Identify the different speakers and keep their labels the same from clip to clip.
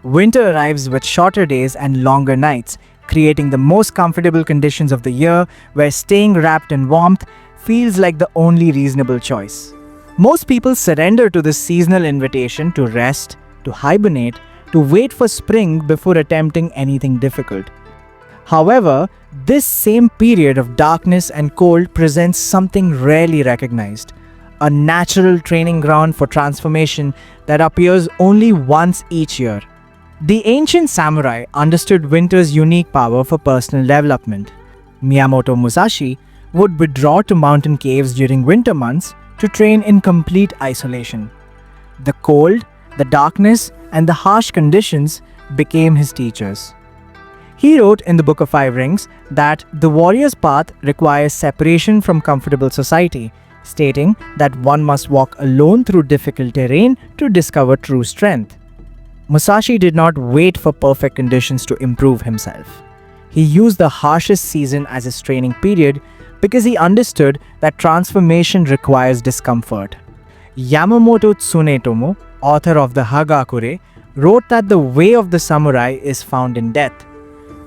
Speaker 1: Winter arrives with shorter days and longer nights, creating the most comfortable conditions of the year where staying wrapped in warmth feels like the only reasonable choice. Most people surrender to this seasonal invitation to rest, to hibernate, to wait for spring before attempting anything difficult. However, this same period of darkness and cold presents something rarely recognized, a natural training ground for transformation that appears only once each year. The ancient samurai understood winter's unique power for personal development. Miyamoto Musashi would withdraw to mountain caves during winter months to train in complete isolation. The cold, the darkness, and the harsh conditions became his teachers. He wrote in the Book of Five Rings that the warrior's path requires separation from comfortable society, stating that one must walk alone through difficult terrain to discover true strength. Musashi did not wait for perfect conditions to improve himself. He used the harshest season as his training period because he understood that transformation requires discomfort. Yamamoto Tsunetomo, author of the Hagakure, wrote that the way of the samurai is found in death.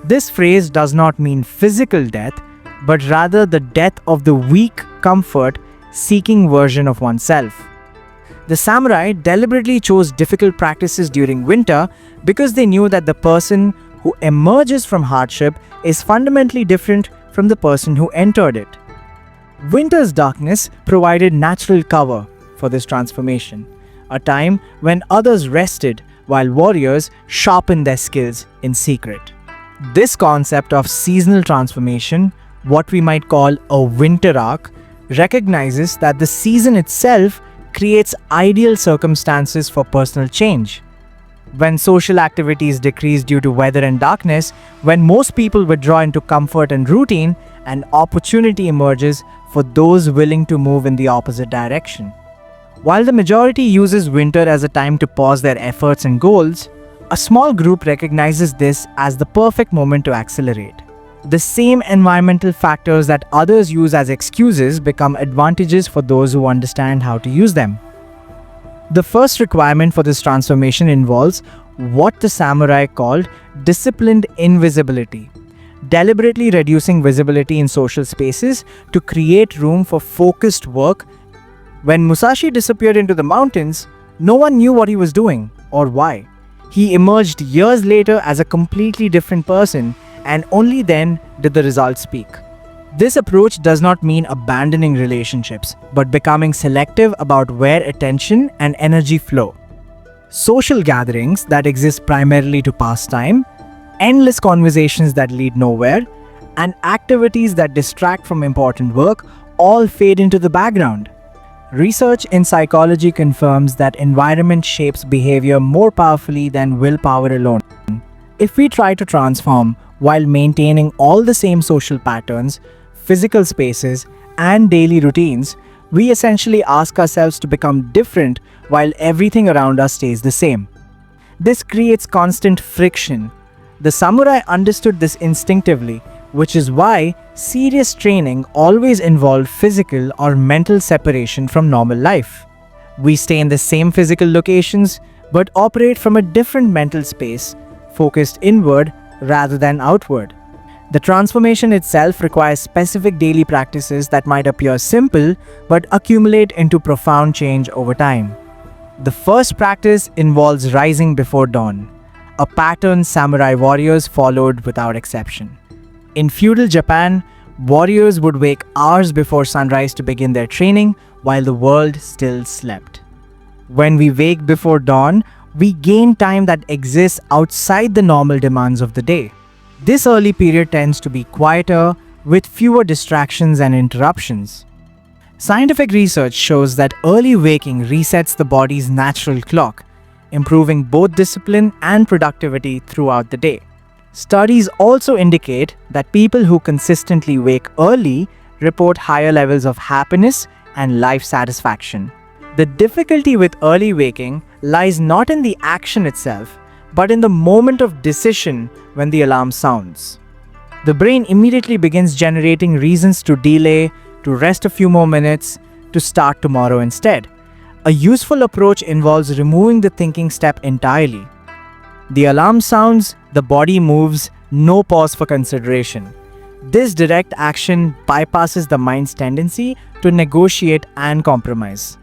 Speaker 1: This phrase does not mean physical death, but rather the death of the weak, comfort-seeking version of oneself. The samurai deliberately chose difficult practices during winter because they knew that the person who emerges from hardship is fundamentally different from the person who entered it. Winter's darkness provided natural cover for this transformation, a time when others rested while warriors sharpened their skills in secret. This concept of seasonal transformation, what we might call a winter arc, recognizes that the season itself creates ideal circumstances for personal change. When social activities decrease due to weather and darkness, when most people withdraw into comfort and routine, an opportunity emerges for those willing to move in the opposite direction. While the majority uses winter as a time to pause their efforts and goals, a small group recognizes this as the perfect moment to accelerate. The same environmental factors that others use as excuses become advantages for those who understand how to use them. The first requirement for this transformation involves what the samurai called disciplined invisibility, deliberately reducing visibility in social spaces to create room for focused work. When Musashi disappeared into the mountains, no one knew what he was doing or why. He emerged years later as a completely different person, and only then did the results speak. This approach does not mean abandoning relationships, but becoming selective about where attention and energy flow. Social gatherings that exist primarily to pass time, endless conversations that lead nowhere, and activities that distract from important work all fade into the background. Research in psychology confirms that environment shapes behavior more powerfully than willpower alone. If we try to transform while maintaining all the same social patterns, physical spaces, and daily routines, we essentially ask ourselves to become different while everything around us stays the same. This creates constant friction. The samurai understood this instinctively, which is why serious training always involved physical or mental separation from normal life. We stay in the same physical locations, but operate from a different mental space, focused inward rather than outward. The transformation itself requires specific daily practices that might appear simple but accumulate into profound change over time. The first practice involves rising before dawn, a pattern samurai warriors followed without exception. In feudal Japan, warriors would wake hours before sunrise to begin their training while the world still slept. When we wake before dawn, we gain time that exists outside the normal demands of the day. This early period tends to be quieter, with fewer distractions and interruptions. Scientific research shows that early waking resets the body's natural clock, improving both discipline and productivity throughout the day. Studies also indicate that people who consistently wake early report higher levels of happiness and life satisfaction. The difficulty with early waking lies not in the action itself, but in the moment of decision when the alarm sounds. The brain immediately begins generating reasons to delay, to rest a few more minutes, to start tomorrow instead. A useful approach involves removing the thinking step entirely. The alarm sounds, the body moves, no pause for consideration. This direct action bypasses the mind's tendency to negotiate and compromise.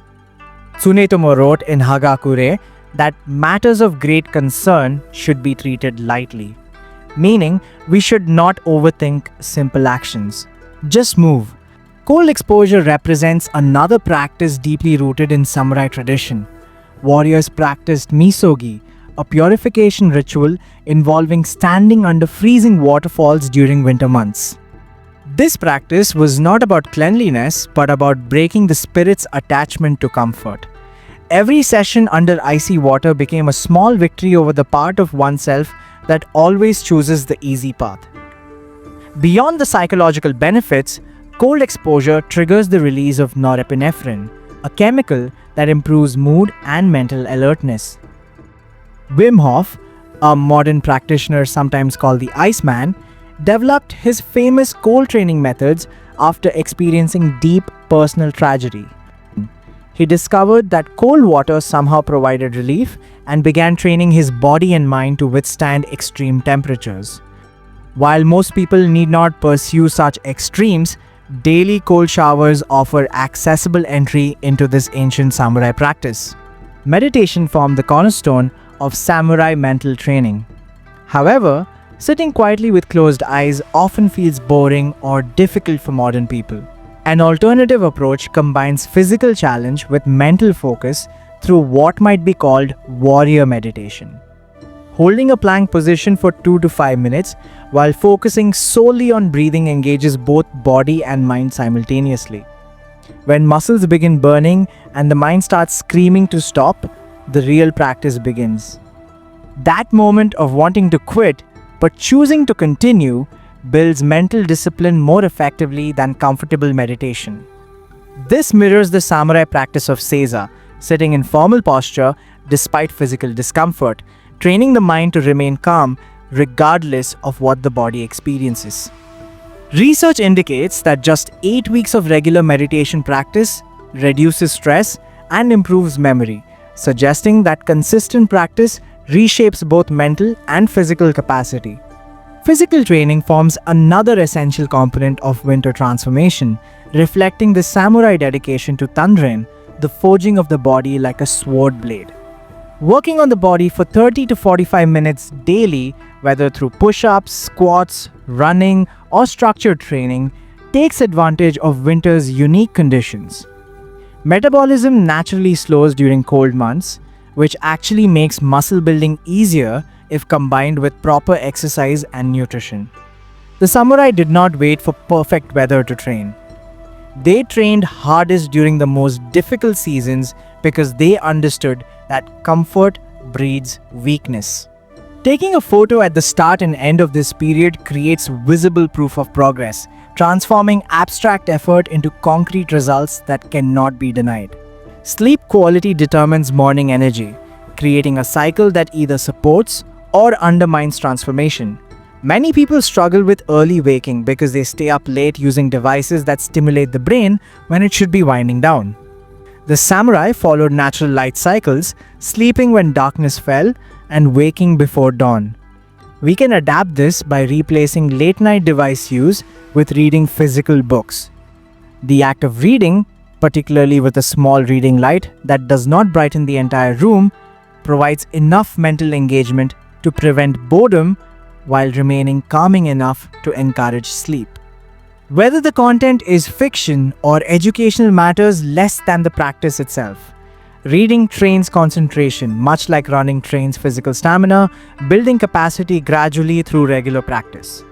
Speaker 1: Tsunetomo wrote in Hagakure that matters of great concern should be treated lightly, meaning we should not overthink simple actions. Just move. Cold exposure represents another practice deeply rooted in samurai tradition. Warriors practiced misogi, a purification ritual involving standing under freezing waterfalls during winter months. This practice was not about cleanliness, but about breaking the spirit's attachment to comfort. Every session under icy water became a small victory over the part of oneself that always chooses the easy path. Beyond the psychological benefits, cold exposure triggers the release of norepinephrine, a chemical that improves mood and mental alertness. Wim Hof, a modern practitioner sometimes called the Iceman, developed his famous cold training methods after experiencing deep personal tragedy. He discovered that cold water somehow provided relief and began training his body and mind to withstand extreme temperatures. While most people need not pursue such extremes, daily cold showers offer accessible entry into this ancient samurai practice. Meditation formed the cornerstone of samurai mental training. However, sitting quietly with closed eyes often feels boring or difficult for modern people. An alternative approach combines physical challenge with mental focus through what might be called warrior meditation. Holding a plank position for 2 to 5 minutes while focusing solely on breathing engages both body and mind simultaneously. When muscles begin burning and the mind starts screaming to stop, the real practice begins. That moment of wanting to quit but choosing to continue builds mental discipline more effectively than comfortable meditation. This mirrors the samurai practice of seiza, sitting in formal posture despite physical discomfort, training the mind to remain calm regardless of what the body experiences. Research indicates that just 8 weeks of regular meditation practice reduces stress and improves memory, suggesting that consistent practice reshapes both mental and physical capacity. Physical training forms another essential component of winter transformation, reflecting the samurai dedication to Tanren, the forging of the body like a sword blade. Working on the body for 30 to 45 minutes daily, whether through push-ups, squats, running, or structured training, takes advantage of winter's unique conditions. Metabolism naturally slows during cold months, which actually makes muscle building easier if combined with proper exercise and nutrition. The samurai did not wait for perfect weather to train. They trained hardest during the most difficult seasons because they understood that comfort breeds weakness. Taking a photo at the start and end of this period creates visible proof of progress, transforming abstract effort into concrete results that cannot be denied. Sleep quality determines morning energy, creating a cycle that either supports or undermines transformation. Many people struggle with early waking because they stay up late using devices that stimulate the brain when it should be winding down. The samurai followed natural light cycles, sleeping when darkness fell and waking before dawn. We can adapt this by replacing late-night device use with reading physical books. The act of reading, particularly with a small reading light that does not brighten the entire room, provides enough mental engagement to prevent boredom while remaining calming enough to encourage sleep. Whether the content is fiction or educational matters less than the practice itself. Reading trains concentration, much like running trains physical stamina, building capacity gradually through regular practice.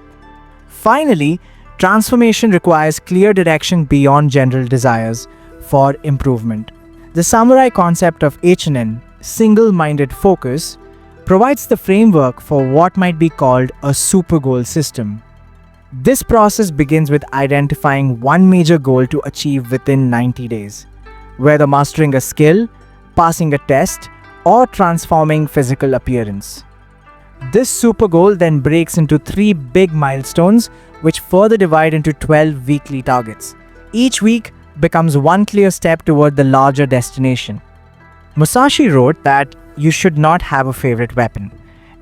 Speaker 1: Finally, transformation requires clear direction beyond general desires for improvement. The samurai concept of Eichinen, single-minded focus, provides the framework for what might be called a super goal system. This process begins with identifying one major goal to achieve within 90 days, whether mastering a skill, passing a test, or transforming physical appearance. This super goal then breaks into 3 big milestones, which further divide into 12 weekly targets. Each week becomes one clear step toward the larger destination. Musashi wrote that you should not have a favorite weapon,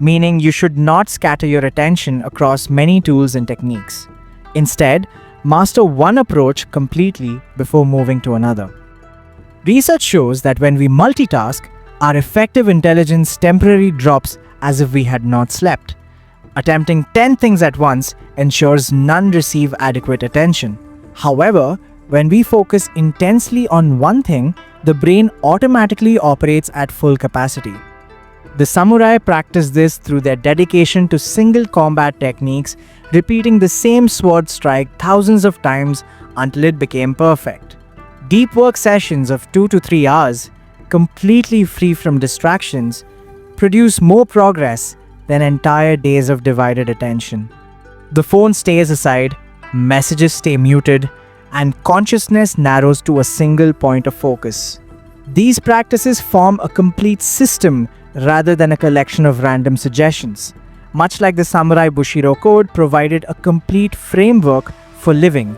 Speaker 1: meaning you should not scatter your attention across many tools and techniques. Instead, master one approach completely before moving to another. Research shows that when we multitask, our effective intelligence temporarily drops as if we had not slept. Attempting 10 things at once ensures none receive adequate attention. However, when we focus intensely on one thing, the brain automatically operates at full capacity. The samurai practiced this through their dedication to single combat techniques, repeating the same sword strike thousands of times until it became perfect. Deep work sessions of 2 to 3 hours, completely free from distractions, produce more progress than entire days of divided attention. The phone stays aside, messages stay muted, and consciousness narrows to a single point of focus. These practices form a complete system rather than a collection of random suggestions. Much like the Samurai Bushido Code provided a complete framework for living.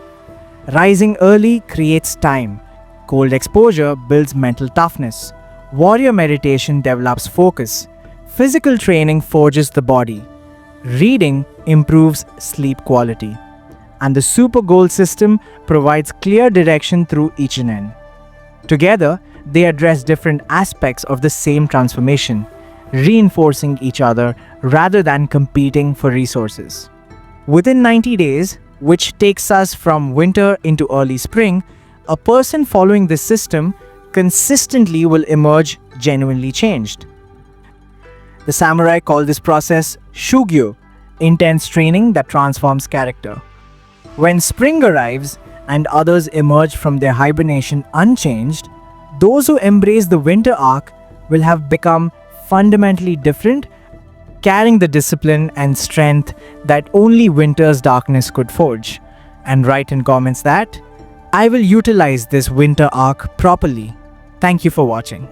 Speaker 1: Rising early creates time. Cold exposure builds mental toughness. Warrior meditation develops focus. Physical training forges the body. Reading improves sleep quality. And the super goal system provides clear direction through each and end. Together, they address different aspects of the same transformation, reinforcing each other rather than competing for resources. Within 90 days, which takes us from winter into early spring, a person following this system consistently will emerge genuinely changed. The samurai call this process shugyo, intense training that transforms character. When spring arrives and others emerge from their hibernation unchanged, those who embrace the winter arc will have become fundamentally different, carrying the discipline and strength that only winter's darkness could forge. And write in comments that I will utilize this winter arc properly. Thank you for watching.